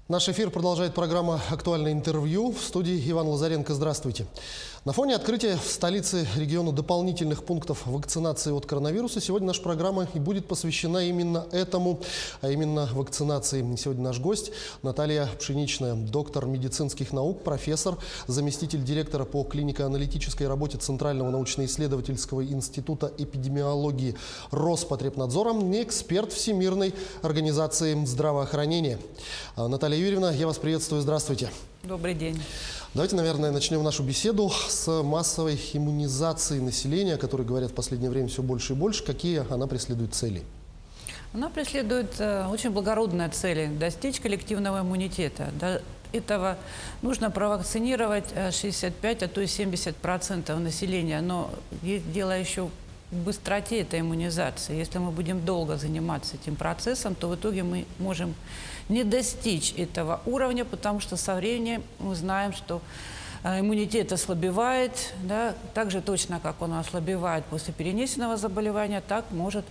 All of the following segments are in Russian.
Наш эфир продолжает программа «Актуальное интервью». В студии Иван Лазаренко. Здравствуйте. На фоне открытия в столице региона дополнительных пунктов вакцинации от коронавируса сегодня наша программа и будет посвящена именно этому, а именно вакцинации. Сегодня наш гость Наталья Пшеничная, доктор медицинских наук, профессор, заместитель директора по клинико-аналитической работе Центрального научно-исследовательского института эпидемиологии Роспотребнадзора и эксперт Всемирной организации здравоохранения. Наталья Юрьевна, я вас приветствую. Здравствуйте. Добрый день. Давайте, наверное, начнем нашу беседу с массовой иммунизации населения, о которой говорят в последнее время все больше и больше. Какие она преследует цели? Она преследует очень благородные цели – достичь коллективного иммунитета. До этого нужно провакцинировать 65, а то и 70% населения. Но есть дело еще в быстроте этой иммунизации. Если мы будем долго заниматься этим процессом, то в итоге мы можем не достичь этого уровня, потому что со временем мы знаем, что иммунитет ослабевает, да, так же точно, как он ослабевает после перенесенного заболевания, так может,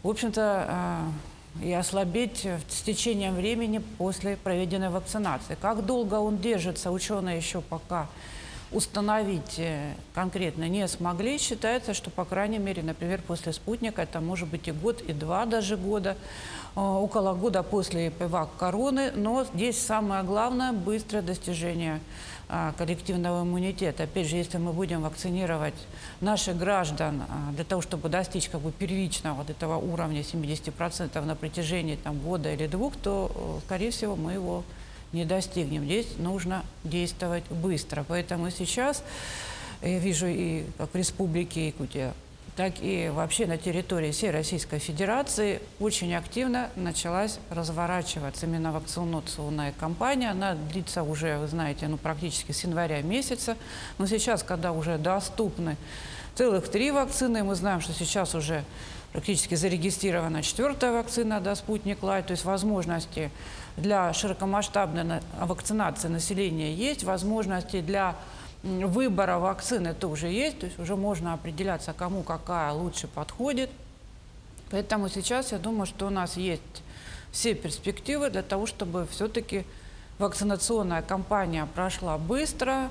в общем-то, и ослабеть с течением времени после проведенной вакцинации. Как долго он держится, ученые еще пока установить конкретно не смогли. Считается, что, по крайней мере, например, после спутника, это может быть и год, и два даже года, около года после ПВАК короны. Но здесь самое главное – быстрое достижение коллективного иммунитета. Опять же, если мы будем вакцинировать наших граждан для того, чтобы достичь первичного вот этого уровня 70% на протяжении года или двух, то, скорее всего, мы его не достигнем. Здесь нужно действовать быстро. Поэтому сейчас я вижу и как в Республике Якутия, так и вообще на территории всей Российской Федерации очень активно началась разворачиваться именно вакцинационная кампания. Она длится уже, вы знаете, практически с января месяца. Но сейчас, когда уже доступны целых 3 вакцины, мы знаем, что сейчас уже практически зарегистрирована 4-я вакцина, да, «Спутник Лайт», то есть возможности для широкомасштабной вакцинации населения есть, возможности для выбора вакцины тоже есть, то есть уже можно определяться, кому какая лучше подходит. Поэтому сейчас я думаю, что у нас есть все перспективы для того, чтобы все-таки вакцинационная кампания прошла быстро,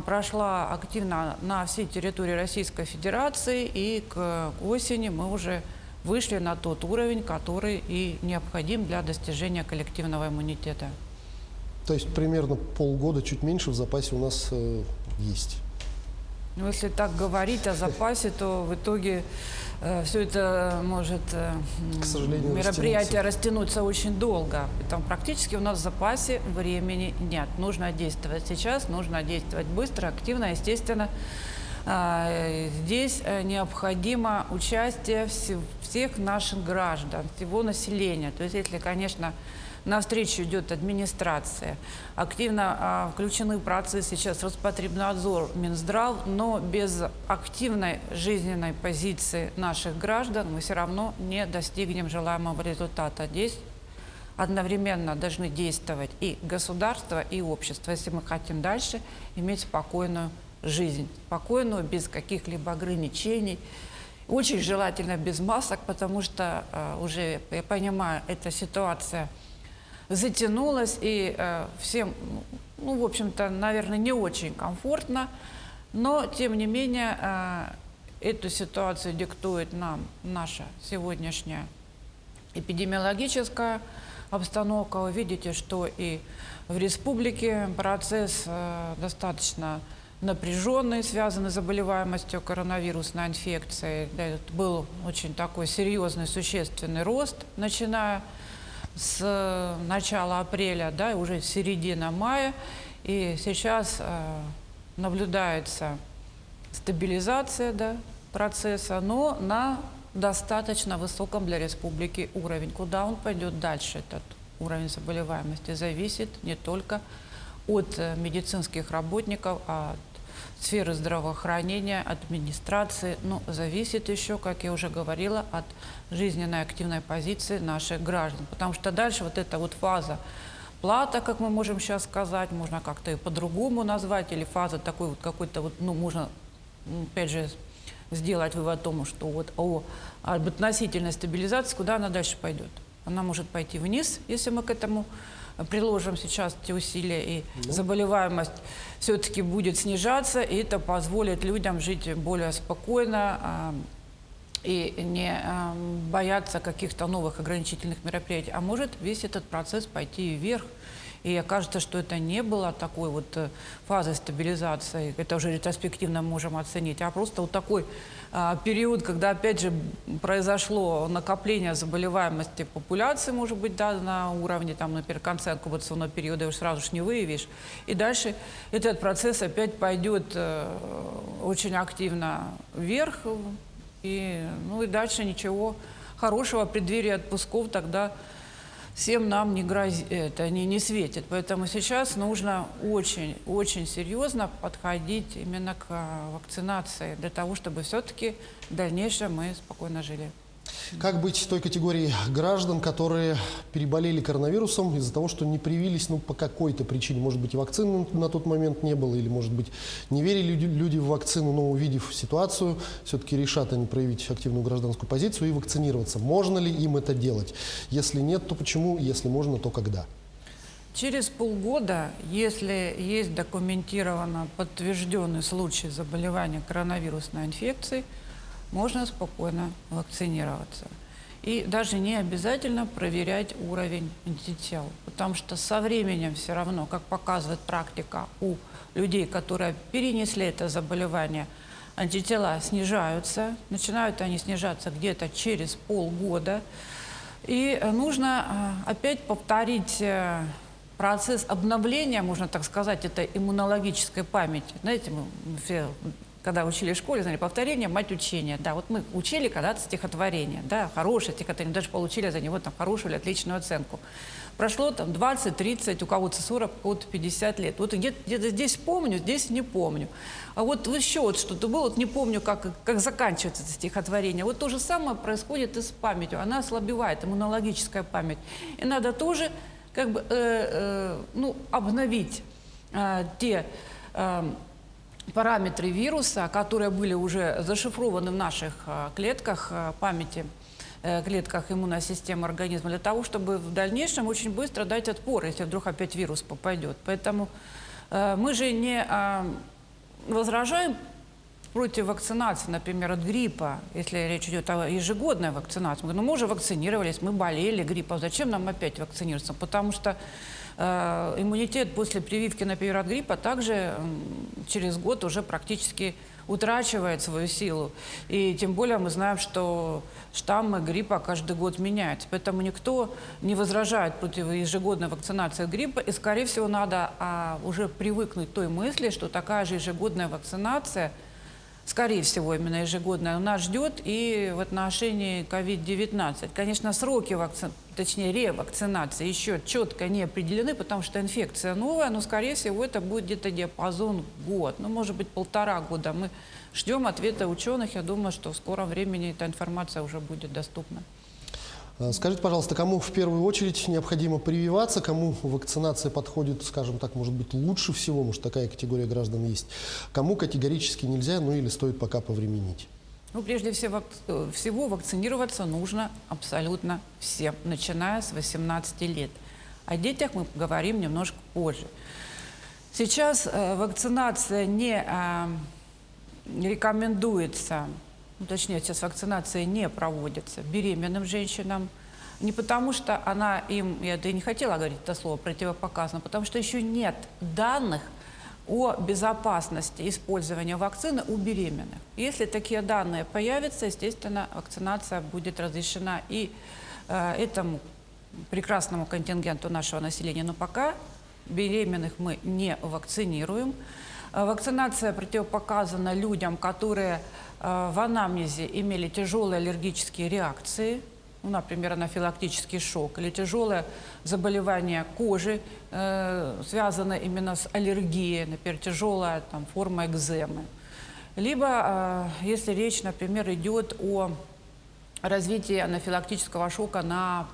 прошла активно на всей территории Российской Федерации, и к осени мы уже вышли на тот уровень, который и необходим для достижения коллективного иммунитета. То есть примерно полгода, чуть меньше в запасе у нас есть. Ну, если так говорить о запасе, то в итоге все это может, к сожалению, мероприятие растянуться очень долго. Поэтому практически у нас в запасе времени нет. Нужно действовать сейчас, нужно действовать быстро, активно, естественно. Здесь необходимо участие всех наших граждан, всего населения. То есть, если, конечно, навстречу идет администрация, активно включены в процесс сейчас Роспотребнадзор, Минздрав, но без активной жизненной позиции наших граждан мы все равно не достигнем желаемого результата. Здесь одновременно должны действовать и государство, и общество, если мы хотим дальше иметь спокойную жизнь, спокойную, без каких-либо ограничений. Очень желательно без масок, потому что уже, я понимаю, эта ситуация затянулась, и всем, в общем-то, наверное, не очень комфортно, но, тем не менее, эту ситуацию диктует нам наша сегодняшняя эпидемиологическая обстановка. Вы видите, что и в республике процесс достаточно напряженный, связанный с заболеваемостью коронавирусной инфекцией. Был очень такой серьезный, существенный рост, начиная с начала апреля, да, и уже середина мая. И сейчас наблюдается стабилизация, да, процесса, но на достаточно высоком для республики уровень. Куда он пойдет дальше, этот уровень заболеваемости, зависит не только от медицинских работников, а от сферы здравоохранения, администрации, но зависит еще, как я уже говорила, от жизненной активной позиции наших граждан. Потому что дальше вот эта вот фаза плата, как мы можем сейчас сказать, можно как-то и по-другому назвать, или фаза такой вот какой-то, можно, опять же, сделать вывод о том, что об относительной стабилизации, куда она дальше пойдет. Она может пойти вниз, если мы к этому приложим сейчас эти усилия, и заболеваемость все-таки будет снижаться, и это позволит людям жить более спокойно и не бояться каких-то новых ограничительных мероприятий. А может весь этот процесс пойти вверх. И окажется, что это не было такой вот фазой стабилизации, это уже ретроспективно можем оценить, а просто вот такой период, когда опять же произошло накопление заболеваемости популяции, может быть, да, на уровне, там, например, конца инкубационного периода, уж сразу же не выявишь. И дальше этот процесс опять пойдет очень активно вверх, и дальше ничего хорошего в преддверии отпусков тогда всем нам не грозит, это не светит. Поэтому сейчас нужно очень серьезно подходить именно к вакцинации, для того, чтобы все-таки в дальнейшем мы спокойно жили. Как быть той категории граждан, которые переболели коронавирусом из-за того, что не привились, по какой-то причине? Может быть, и вакцины на тот момент не было, или, может быть, не верили люди в вакцину, но, увидев ситуацию, все-таки решат они проявить активную гражданскую позицию и вакцинироваться. Можно ли им это делать? Если нет, то почему? Если можно, то когда? Через полгода, если есть документированно подтвержденный случай заболевания коронавирусной инфекцией, можно спокойно вакцинироваться. И даже не обязательно проверять уровень антител, потому что со временем все равно, как показывает практика, у людей, которые перенесли это заболевание, антитела снижаются, начинают они снижаться где-то через полгода. И нужно опять повторить процесс обновления, можно так сказать, это иммунологической памяти. Знаете, мы все, когда учили в школе, знали, повторение, мать учения. Да, вот мы учили когда-то стихотворение, да, хорошее стихотворение, даже получили за него там хорошую или отличную оценку. Прошло там 20, 30, у кого-то 40, у кого-то 50 лет. Вот где-то здесь помню, здесь не помню. А вот еще вот что-то было, вот не помню, как заканчивается это стихотворение. Вот то же самое происходит и с памятью. Она ослабевает, иммунологическая память. И надо тоже как бы обновить те параметры вируса, которые были уже зашифрованы в наших клетках памяти, клетках иммунной системы организма, для того, чтобы в дальнейшем очень быстро дать отпор, если вдруг опять вирус попадет. Поэтому мы же не возражаем против вакцинации, например, от гриппа, если речь идет о ежегодной вакцинации. Мы уже вакцинировались, мы болели гриппом, зачем нам опять вакцинироваться? Потому что иммунитет после прививки, например, от гриппа также через год уже практически утрачивает свою силу. И тем более мы знаем, что штаммы гриппа каждый год меняются. Поэтому никто не возражает против ежегодной вакцинации от гриппа. И, скорее всего, надо уже привыкнуть к той мысли, что такая же ежегодная вакцинация, скорее всего, именно ежегодная, нас ждет и в отношении COVID-19. Конечно, сроки ревакцинации еще четко не определены, потому что инфекция новая, но, скорее всего, это будет где-то диапазон год, может быть, 1,5 года. Мы ждем ответа ученых, я думаю, что в скором времени эта информация уже будет доступна. Скажите, пожалуйста, кому в первую очередь необходимо прививаться, кому вакцинация подходит, скажем так, может быть, лучше всего, может, такая категория граждан есть, кому категорически нельзя, или стоит пока повременить? Прежде всего вакцинироваться нужно абсолютно всем, начиная с 18 лет. О детях мы поговорим немножко позже. Сейчас вакцинация не рекомендуется, точнее, сейчас вакцинация не проводится беременным женщинам. Не потому, что она им, я не хотела говорить это слово, противопоказано, потому что еще нет данных о безопасности использования вакцины у беременных. Если такие данные появятся, естественно, вакцинация будет разрешена и этому прекрасному контингенту нашего населения. Но пока беременных мы не вакцинируем. Вакцинация противопоказана людям, которые в анамнезе имели тяжелые аллергические реакции, например, анафилактический шок, или тяжелое заболевание кожи, связанное именно с аллергией, например, тяжелая форма экземы. Либо, если речь, например, идет о развитии анафилактического шока на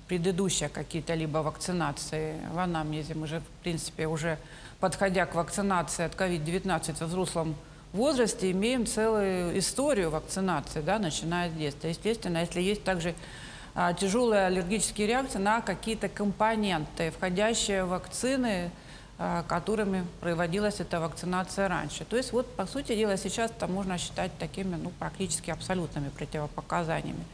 предыдущие какие-то либо вакцинации в анамнезе, мы же, в принципе, уже подходя к вакцинации от COVID-19 во взрослом возрасте, имеем целую историю вакцинации, начиная с детства. Естественно, если есть также тяжелые аллергические реакции на какие-то компоненты, входящие в вакцины, которыми проводилась эта вакцинация раньше. То есть вот, по сути дела, сейчас это можно считать такими, ну, практически абсолютными противопоказаниями.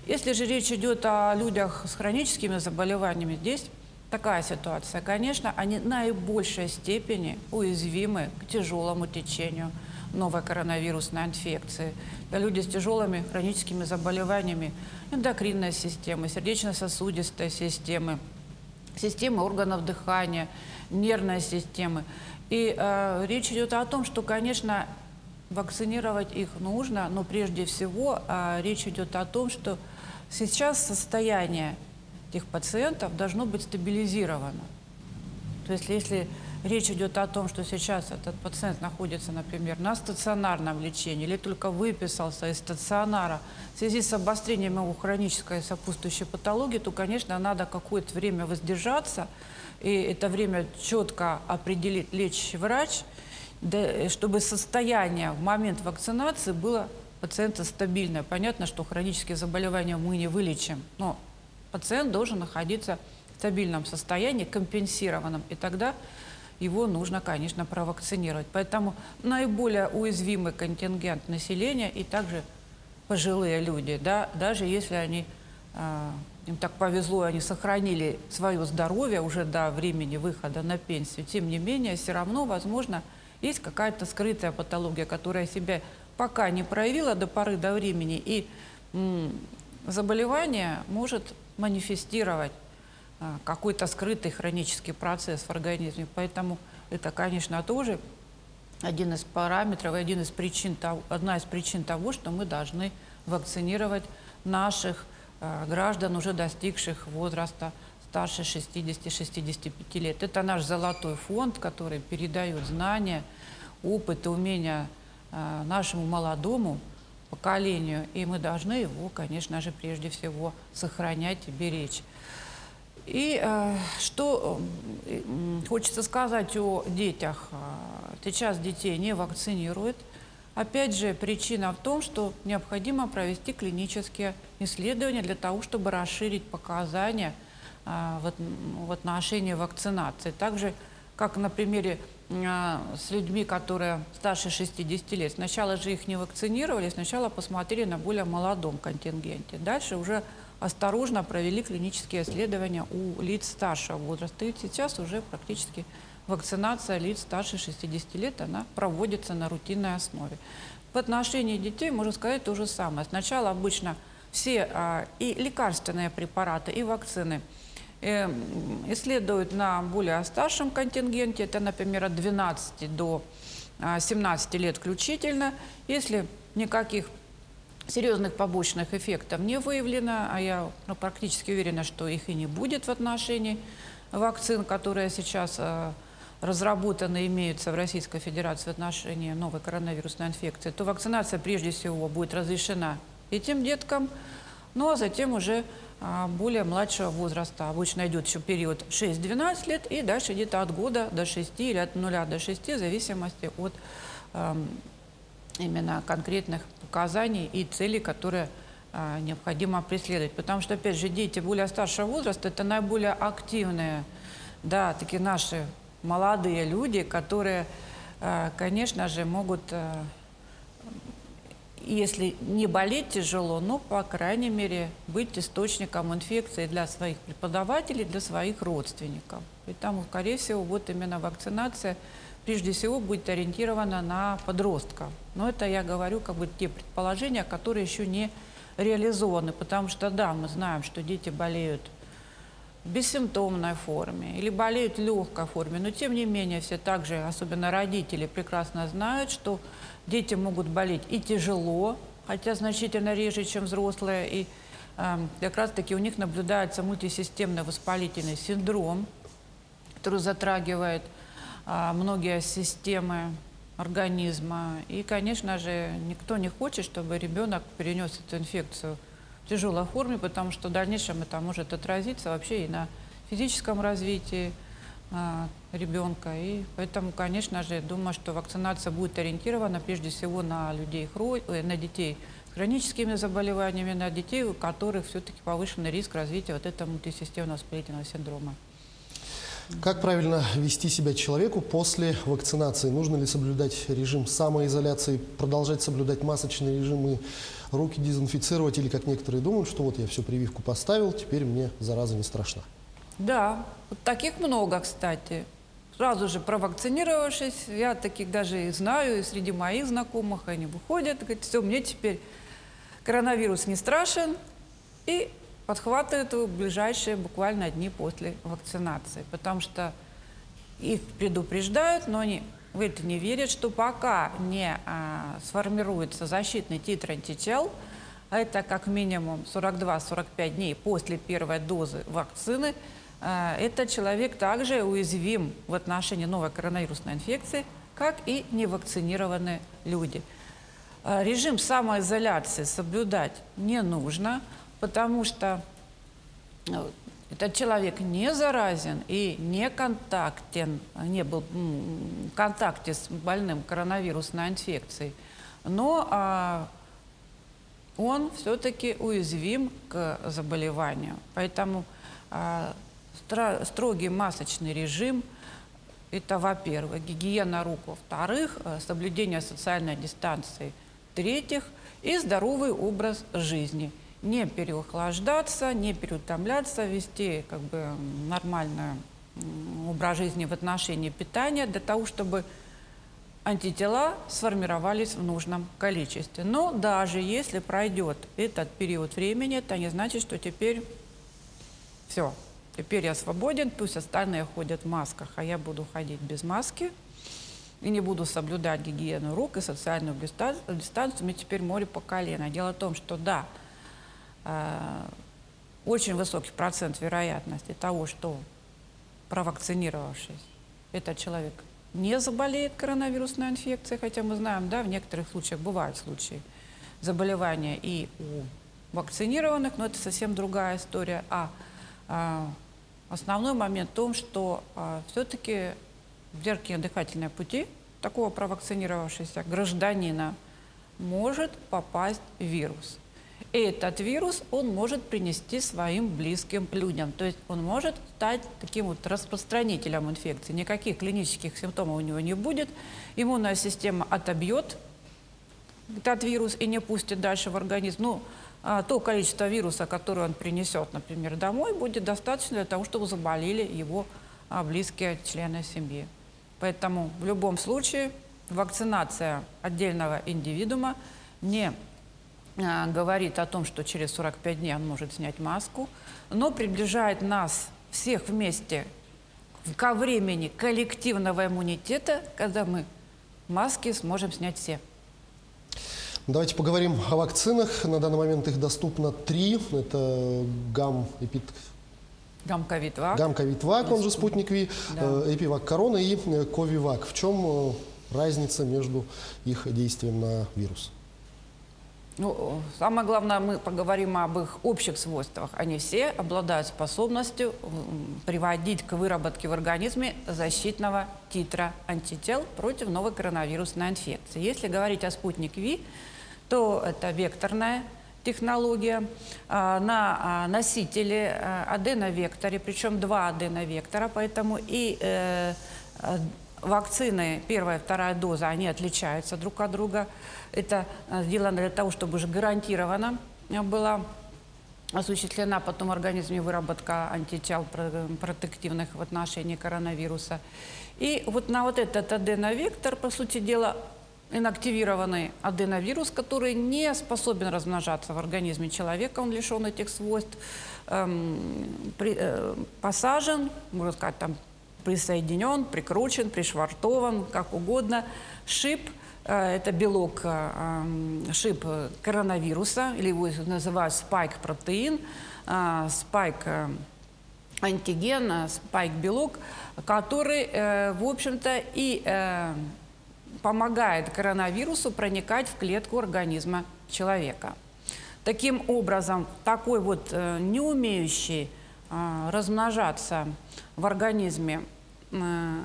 Если же речь идет о людях с хроническими заболеваниями, здесь такая ситуация. Конечно, они в наибольшей степени уязвимы к тяжелому течению новой коронавирусной инфекции. Это люди с тяжелыми хроническими заболеваниями эндокринной системы, сердечно-сосудистой системы, системы органов дыхания, нервной системы. И речь идет о том, что, конечно, вакцинировать их нужно, но прежде всего речь идет о том, что сейчас состояние этих пациентов должно быть стабилизировано. То есть если речь идет о том, что сейчас этот пациент находится, например, на стационарном лечении или только выписался из стационара в связи с обострением его хронической сопутствующей патологии, то, конечно, надо какое-то время воздержаться, и это время четко определит лечащий врач, чтобы состояние в момент вакцинации было пациента стабильное. Понятно, что хронические заболевания мы не вылечим, но пациент должен находиться в стабильном состоянии, компенсированном, и тогда его нужно, конечно, провакцинировать. Поэтому наиболее уязвимый контингент населения и также пожилые люди, да, даже если они, им так повезло, они сохранили свое здоровье уже до времени выхода на пенсию, тем не менее, все равно, возможно, есть какая-то скрытая патология, которая себя пока не проявила до поры до времени, и заболевание может манифестировать какой-то скрытый хронический процесс в организме. Поэтому это, конечно, тоже один из параметров, одна из причин того, что мы должны вакцинировать наших граждан, уже достигших возраста старше 60-65 лет. Это наш золотой фонд, который передает знания, опыт и умения нашему молодому поколению. И мы должны его, конечно же, прежде всего сохранять и беречь. И что хочется сказать о детях. Сейчас детей не вакцинируют. Опять же, причина в том, что необходимо провести клинические исследования для того, чтобы расширить показания в отношении вакцинации. Также, как на примере с людьми, которые старше 60 лет. Сначала же их не вакцинировали, сначала посмотрели на более молодом контингенте. Дальше уже осторожно провели клинические исследования у лиц старшего возраста. И сейчас уже практически вакцинация лиц старше 60 лет, она проводится на рутинной основе. В отношении детей можно сказать то же самое. Сначала обычно все и лекарственные препараты, и вакцины исследуют на более старшем контингенте, это, например, от 12 до 17 лет включительно. Если никаких серьезных побочных эффектов не выявлено, а я практически уверена, что их и не будет в отношении вакцин, которые сейчас разработаны, имеются в Российской Федерации в отношении новой коронавирусной инфекции, то вакцинация прежде всего будет разрешена этим деткам, ну а затем уже более младшего возраста. Обычно идет еще период 6-12 лет и дальше где-то от года до 6 или от 0 до 6 в зависимости от именно конкретных показаний и целей, которые необходимо преследовать. Потому что, опять же, дети более старшего возраста – это наиболее активные, да, такие наши молодые люди, которые, конечно же, могут, если не болеть тяжело, но, по крайней мере, быть источником инфекции для своих преподавателей, для своих родственников. Поэтому, скорее всего, вот именно вакцинация прежде всего будет ориентирована на подростков. Но это я говорю как бы те предположения, которые еще не реализованы, потому что, да, мы знаем, что дети болеют в бессимптомной форме или болеют в легкой форме, но тем не менее все также, особенно родители, прекрасно знают, что дети могут болеть и тяжело, хотя значительно реже, чем взрослые, и как раз-таки у них наблюдается мультисистемный воспалительный синдром, который затрагивает многие системы организма. И, конечно же, никто не хочет, чтобы ребенок перенес эту инфекцию в тяжелой форме, потому что в дальнейшем это может отразиться вообще и на физическом развитии ребенка. И поэтому, конечно же, думаю, что вакцинация будет ориентирована прежде всего на детей с хроническими заболеваниями, на детей, у которых все-таки повышенный риск развития вот этого мультисистемного воспалительного синдрома. Как правильно вести себя человеку после вакцинации? Нужно ли соблюдать режим самоизоляции, продолжать соблюдать масочный режим и руки дезинфицировать? Или, как некоторые думают, что вот я всю прививку поставил, теперь мне зараза не страшна? Да, вот таких много, кстати. Сразу же провакцинировавшись, я таких даже и знаю, и среди моих знакомых они выходят, говорят, все, мне теперь коронавирус не страшен, и подхватывают его в ближайшие буквально дни после вакцинации, потому что их предупреждают, но они в это не верят, что пока не сформируется защитный титр антител, а это как минимум 42-45 дней после первой дозы вакцины, этот человек также уязвим в отношении новой коронавирусной инфекции, как и невакцинированные люди. Режим самоизоляции соблюдать не нужно, потому что этот человек не заразен и не контактен, не был в контакте с больным коронавирусной инфекцией, но он все-таки уязвим к заболеванию. Поэтому строгий масочный режим – это, во-первых, гигиена рук, во-вторых, соблюдение социальной дистанции, в-третьих, и здоровый образ жизни. Не переохлаждаться, не переутомляться, вести как бы нормальный образ жизни в отношении питания для того, чтобы антитела сформировались в нужном количестве. Но даже если пройдет этот период времени, это не значит, что теперь все. Теперь я свободен, пусть остальные ходят в масках, а я буду ходить без маски и не буду соблюдать гигиену рук и социальную дистанцию. Мне теперь море по колено. Дело в том, что да, очень высокий процент вероятности того, что провакцинировавшись, этот человек не заболеет коронавирусной инфекцией, хотя мы знаем, да, в некоторых случаях бывают случаи заболевания и у вакцинированных, но это совсем другая история. Основной момент в том, что все-таки в верхние дыхательные пути такого провакцинировавшегося гражданина может попасть вирус. И этот вирус он может принести своим близким людям. То есть он может стать таким вот распространителем инфекции. Никаких клинических симптомов у него не будет. Иммунная система отобьет этот вирус и не пустит дальше в организм. Ну, то количество вируса, которое он принесет, например, домой, будет достаточно для того, чтобы заболели его близкие члены семьи. Поэтому в любом случае вакцинация отдельного индивидуума не говорит о том, что через 45 дней он может снять маску, но приближает нас всех вместе ко времени коллективного иммунитета, когда мы маски сможем снять все. Давайте поговорим о вакцинах. На данный момент их доступно 3. Это Гамковид-Вак, он же Спутник Ви, да. Эпивак Корона и Ковивак. В чем разница между их действием на вирус? Ну, самое главное, мы поговорим об их общих свойствах. Они все обладают способностью приводить к выработке в организме защитного титра антител против новой коронавирусной инфекции. Если говорить о Спутник Ви, то это векторная технология на носителе аденовекторе, причем 2 аденовектора, поэтому и вакцины, первая и вторая доза, они отличаются друг от друга. Это сделано для того, чтобы уже гарантированно была осуществлена потом в организме выработка антител протективных в отношении коронавируса. И вот на вот этот аденовектор, по сути дела, инактивированный аденовирус, который не способен размножаться в организме человека, он лишен этих свойств, посажен, можно сказать, там, присоединен, прикручен, пришвартован, как угодно. ШИП – это белок, ШИП коронавируса, или его называют спайк-протеин, спайк-антиген, спайк-белок, который, в общем-то, и помогает коронавирусу проникать в клетку организма человека. Таким образом, такой вот не умеющий размножаться в организме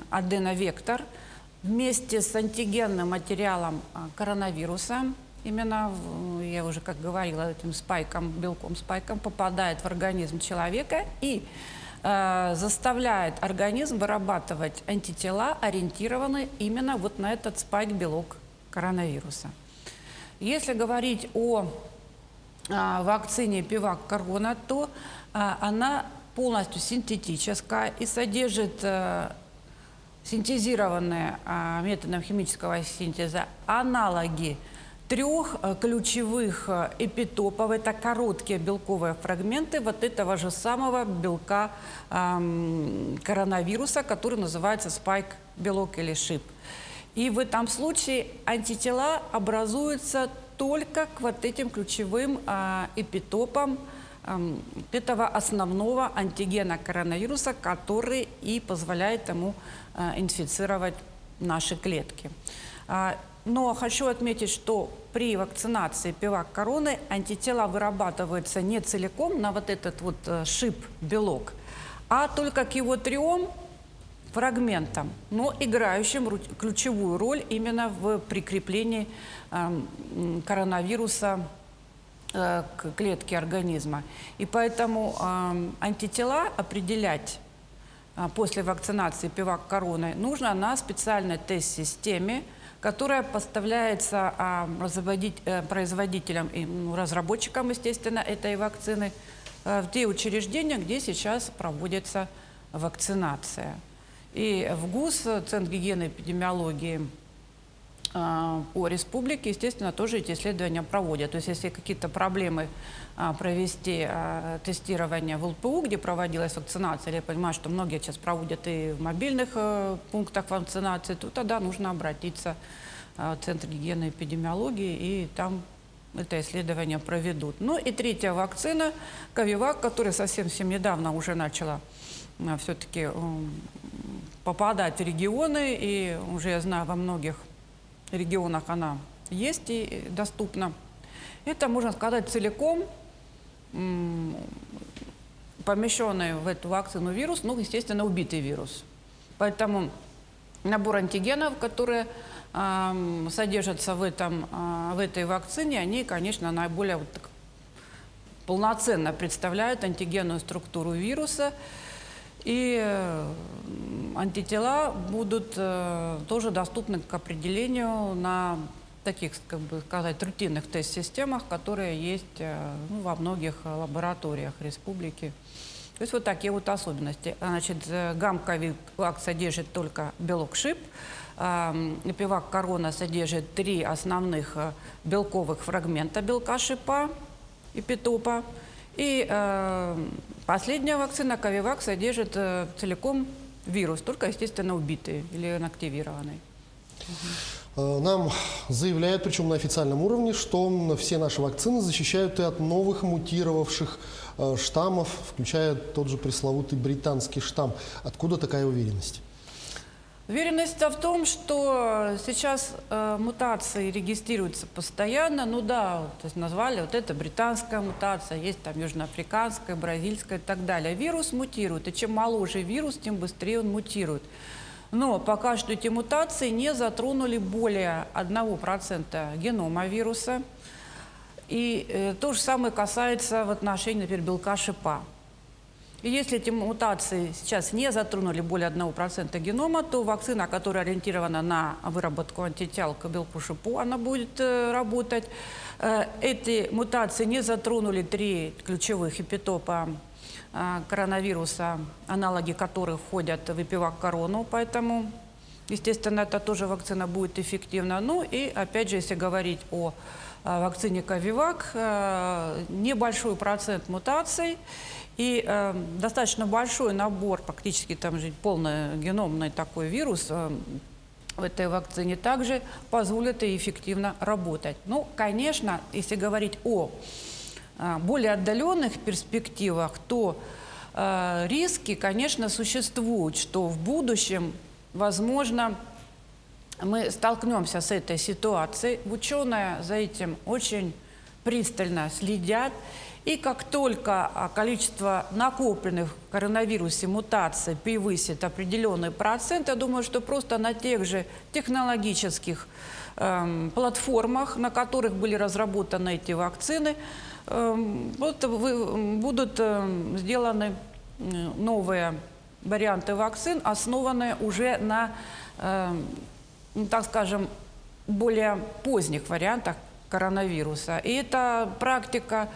аденовектор вместе с антигенным материалом коронавируса именно, я уже как говорила, этим спайком, белком спайком попадает в организм человека и заставляет организм вырабатывать антитела, ориентированные именно вот на этот спайк-белок коронавируса. Если говорить о вакцине Пивак-Корона, то она полностью синтетическая и содержит синтезированные методом химического синтеза аналоги трех ключевых эпитопов. Это короткие белковые фрагменты вот этого же самого белка коронавируса, который называется спайк-белок или шип. И в этом случае антитела образуются только к вот этим ключевым эпитопам этого основного антигена коронавируса, который и позволяет ему инфицировать наши клетки. Но хочу отметить, что при вакцинации Пивак-Короной антитела вырабатываются не целиком на вот этот вот шип-белок, а только к его трем фрагментам, но играющим ключевую роль именно в прикреплении коронавируса к клетке организма. И поэтому антитела определять после вакцинации Пивак-Короной нужно на специальной тест-системе, которая поставляется производителям и разработчикам, естественно, этой вакцины в те учреждения, где сейчас проводится вакцинация. И в ГУС, Центр гигиены и эпидемиологии по республике, естественно, тоже эти исследования проводят. То есть если какие-то проблемы провести тестирование в ЛПУ, где проводилась вакцинация, или я понимаю, что многие сейчас проводят и в мобильных пунктах вакцинации, то тогда нужно обратиться в Центр гигиены и эпидемиологии, и там это исследование проведут. Ну и третья вакцина, Ковивак, которая совсем недавно уже начала все-таки попадать в регионы, и уже я знаю, во многих регионах она есть и доступна. Это, можно сказать, целиком помещенный в эту вакцину вирус, ну, естественно, убитый вирус. Поэтому набор антигенов, которые содержатся в этой вакцине, они, конечно, наиболее вот так полноценно представляют антигенную структуру вируса. И антитела будут тоже доступны к определению на таких, как бы сказать, рутинных тест-системах, которые есть во многих лабораториях республики. То есть вот такие вот особенности. Значит, гам-ковивак содержит только белок шип, Пивак-Корона содержит 3 основных белковых фрагмента белка шипа, эпитопа. И последняя вакцина Ковивак содержит целиком вирус, только, естественно, убитый или инактивированный. Нам заявляют, причем на официальном уровне, что все наши вакцины защищают и от новых мутировавших штаммов, включая тот же пресловутый британский штамм. Откуда такая уверенность? Уверенность в том, что сейчас мутации регистрируются постоянно. Ну да, то есть назвали вот это британская мутация, есть там южноафриканская, бразильская и так далее. Вирус мутирует, и чем моложе вирус, тем быстрее он мутирует. Но пока что эти мутации не затронули более 1% генома вируса. И то же самое касается в отношении, например, белка шипа. И если эти мутации сейчас не затронули более 1% генома, то вакцина, которая ориентирована на выработку антител к белку шипу, она будет работать. Эти мутации не затронули 3 ключевых эпитопа коронавируса, аналоги которых входят в Пивак-Корону, поэтому, естественно, эта тоже вакцина будет эффективна. Ну и, опять же, если говорить о вакцине Ковивак, небольшой процент мутаций и достаточно большой набор, практически там же полный геномный такой вирус в этой вакцине также позволит и эффективно работать. Ну, конечно, если говорить о более отдаленных перспективах, то риски, конечно, существуют, что в будущем, возможно, мы столкнемся с этой ситуацией. Ученые за этим очень пристально следят. И как только количество накопленных в коронавирусе мутаций превысит определенный процент, я думаю, что просто на тех же технологических платформах, на которых были разработаны эти вакцины, будут сделаны новые варианты вакцин, основанные уже на, так скажем, более поздних вариантах коронавируса. И эта практика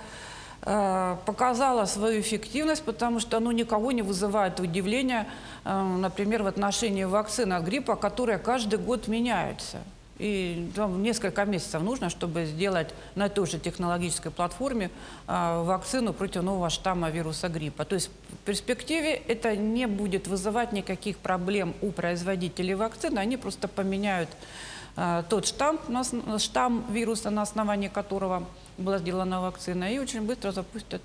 показала свою эффективность, потому что никого не вызывает удивления, например, в отношении вакцин от гриппа, которые каждый год меняются. И там несколько месяцев нужно, чтобы сделать на той же технологической платформе вакцину против нового штамма вируса гриппа. То есть в перспективе это не будет вызывать никаких проблем у производителей вакцин. Они просто поменяют тот штамм вируса, на основании которого была сделана вакцина, и очень быстро запустят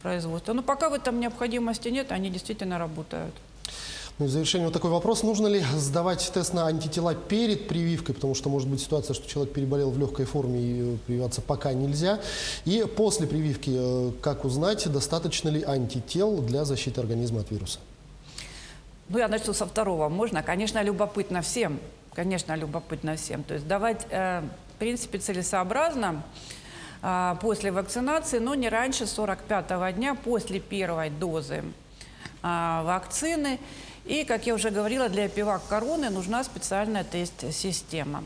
производство. Но пока в этом необходимости нет, они действительно работают. Ну и в завершение вот такой вопрос. Нужно ли сдавать тест на антитела перед прививкой? Потому что может быть ситуация, что человек переболел в легкой форме и прививаться пока нельзя. И после прививки, как узнать, достаточно ли антител для защиты организма от вируса? Ну, я начну со второго. Можно? Конечно, любопытно всем. Конечно, любопытно всем. То есть давать, в принципе, целесообразно после вакцинации, но не раньше 45-го дня после первой дозы вакцины. И, как я уже говорила, для пивак короны нужна специальная тест-система.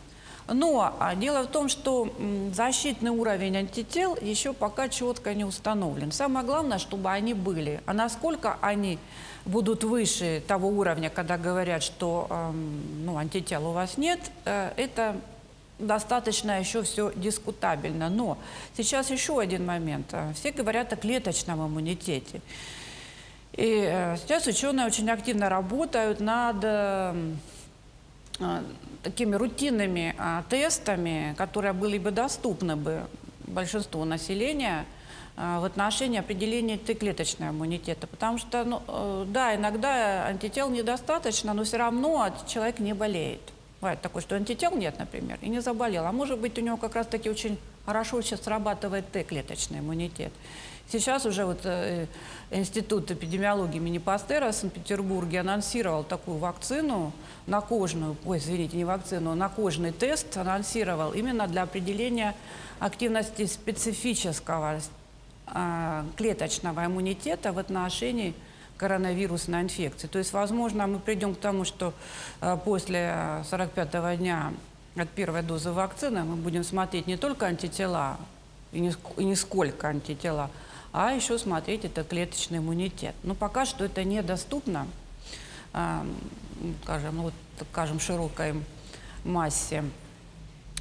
Но дело в том, что защитный уровень антител еще пока четко не установлен. Самое главное, чтобы они были. А насколько они будут выше того уровня, когда говорят, что антител у вас нет, это достаточно еще все дискутабельно. Но сейчас еще один момент. Все говорят о клеточном иммунитете. И сейчас ученые очень активно работают над такими рутинными тестами, которые были бы доступны большинству населения в отношении определения Т-клеточного иммунитета. Потому что, да, иногда антител недостаточно, но все равно человек не болеет. Бывает такое, что антител нет, например, и не заболел. А может быть, у него как раз-таки очень хорошо сейчас срабатывает Т-клеточный иммунитет. Сейчас уже Институт эпидемиологии имени Пастера в Санкт-Петербурге анонсировал такую вакцину, накожный тест анонсировал именно для определения активности специфического клеточного иммунитета в отношении коронавирусной инфекции. То есть, возможно, мы придем к тому, что после 45-го дня от первой дозы вакцины мы будем смотреть не только антитела, и не сколько антитела, а еще смотреть это клеточный иммунитет. Но пока что это недоступно, скажем, широкой массе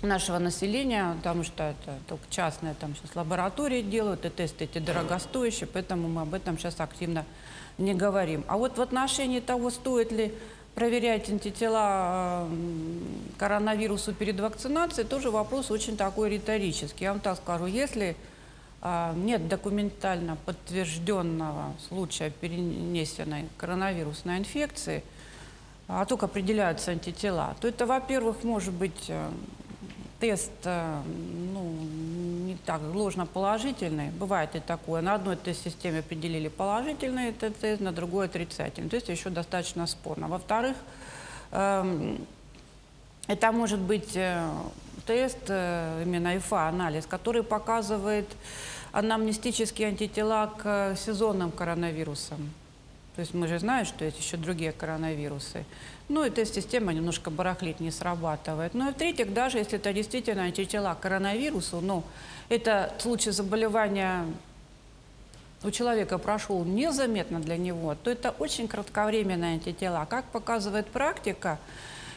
нашего населения, потому что это только частные там сейчас лаборатории делают, и тесты эти дорогостоящие, поэтому мы об этом сейчас активно не говорим. А вот в отношении того, стоит ли проверять антитела коронавирусу перед вакцинацией, тоже вопрос очень такой риторический. Я вам так скажу, если нет документально подтвержденного случая перенесенной коронавирусной инфекции, а только определяются антитела, то это, во-первых, может быть тест не так ложноположительный. Бывает и такое. На одной тест-системе определили положительный этот тест, на другой отрицательный. То есть еще достаточно спорно. Во-вторых, это может быть тест, именно ИФА-анализ, который показывает анамнестические антитела к сезонным коронавирусам. То есть мы же знаем, что есть еще другие коронавирусы. Ну и тест-система немножко барахлит, не срабатывает. Ну и в-третьих, даже если это действительно антитела к коронавирусу, это случай заболевания у человека прошел незаметно для него, то это очень кратковременные антитела. Как показывает практика,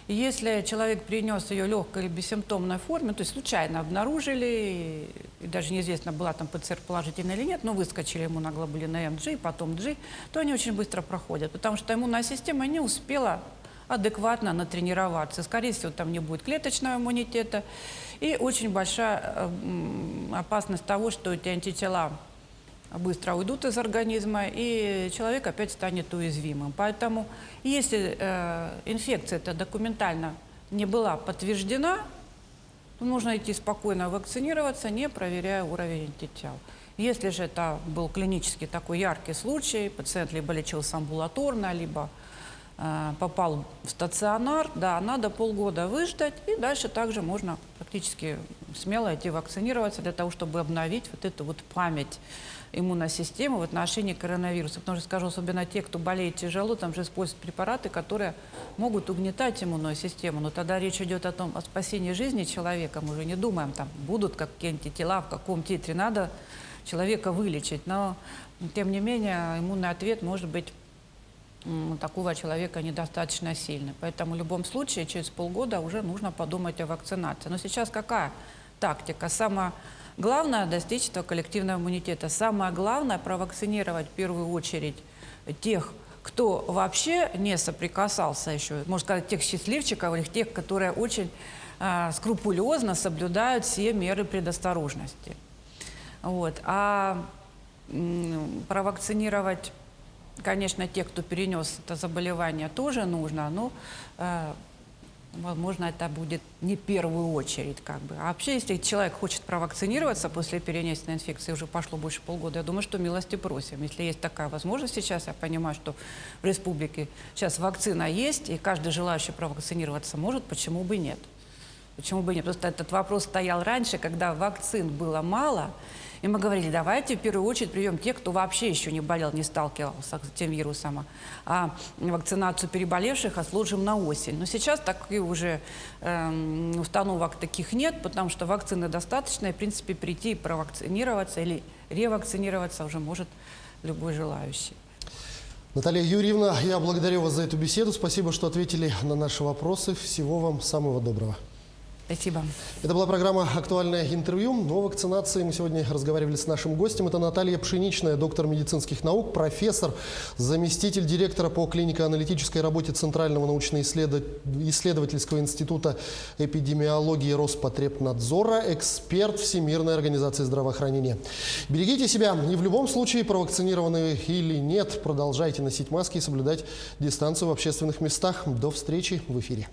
если человек принес ее в легкой или бессимптомной форме, то есть случайно обнаружили, и даже неизвестно, была там ПЦР положительная или нет, но выскочили иммуноглобулины МГ, потом G, то они очень быстро проходят, потому что иммунная система не успела адекватно натренироваться. Скорее всего, там не будет клеточного иммунитета, и очень большая опасность того, что эти антитела быстро уйдут из организма, и человек опять станет уязвимым. Поэтому, если инфекция-то документально не была подтверждена, то нужно идти спокойно вакцинироваться, не проверяя уровень антител. Если же это был клинический такой яркий случай, пациент либо лечился амбулаторно, либо попал в стационар, да, надо полгода выждать, и дальше также можно практически смело идти вакцинироваться для того, чтобы обновить вот эту вот память иммунной системы в отношении коронавируса. Потому что, скажу, особенно те, кто болеет тяжело, там же используют препараты, которые могут угнетать иммунную систему. Но тогда речь идет о том, о спасении жизни человека. Мы уже не думаем, там будут какие-нибудь тела, в каком титре надо человека вылечить. Но, тем не менее, иммунный ответ может быть у такого человека недостаточно сильный. Поэтому в любом случае через полгода уже нужно подумать о вакцинации. Но сейчас какая тактика? Самое главное – достичь этого коллективного иммунитета. Самое главное – провакцинировать в первую очередь тех, кто вообще не соприкасался еще, можно сказать, тех счастливчиков или тех, которые очень скрупулезно соблюдают все меры предосторожности. Вот. А провакцинировать, конечно, тех, кто перенес это заболевание, тоже нужно, но, возможно, это будет не в первую очередь. А вообще, если человек хочет провакцинироваться после перенесенной инфекции, уже пошло больше полгода, я думаю, что милости просим. Если есть такая возможность сейчас, я понимаю, что в республике сейчас вакцина есть, и каждый желающий провакцинироваться может, почему бы нет? Почему бы нет? Просто этот вопрос стоял раньше, когда вакцин было мало, и мы говорили, давайте в первую очередь привьем тех, кто вообще еще не болел, не сталкивался с этим вирусом, а вакцинацию переболевших отложим на осень. Но сейчас таких уже установок таких нет, потому что вакцины достаточно, и в принципе прийти и провакцинироваться или ревакцинироваться уже может любой желающий. Наталья Юрьевна, я благодарю вас за эту беседу. Спасибо, что ответили на наши вопросы. Всего вам самого доброго. Спасибо. Это была программа «Актуальное интервью». О вакцинации мы сегодня разговаривали с нашим гостем. Это Наталья Пшеничная, доктор медицинских наук, профессор, заместитель директора по клинико-аналитической работе Центрального научно-исследовательского института эпидемиологии Роспотребнадзора, эксперт Всемирной организации здравоохранения. Берегите себя, и в любом случае, провакцинированные или нет, продолжайте носить маски и соблюдать дистанцию в общественных местах. До встречи в эфире.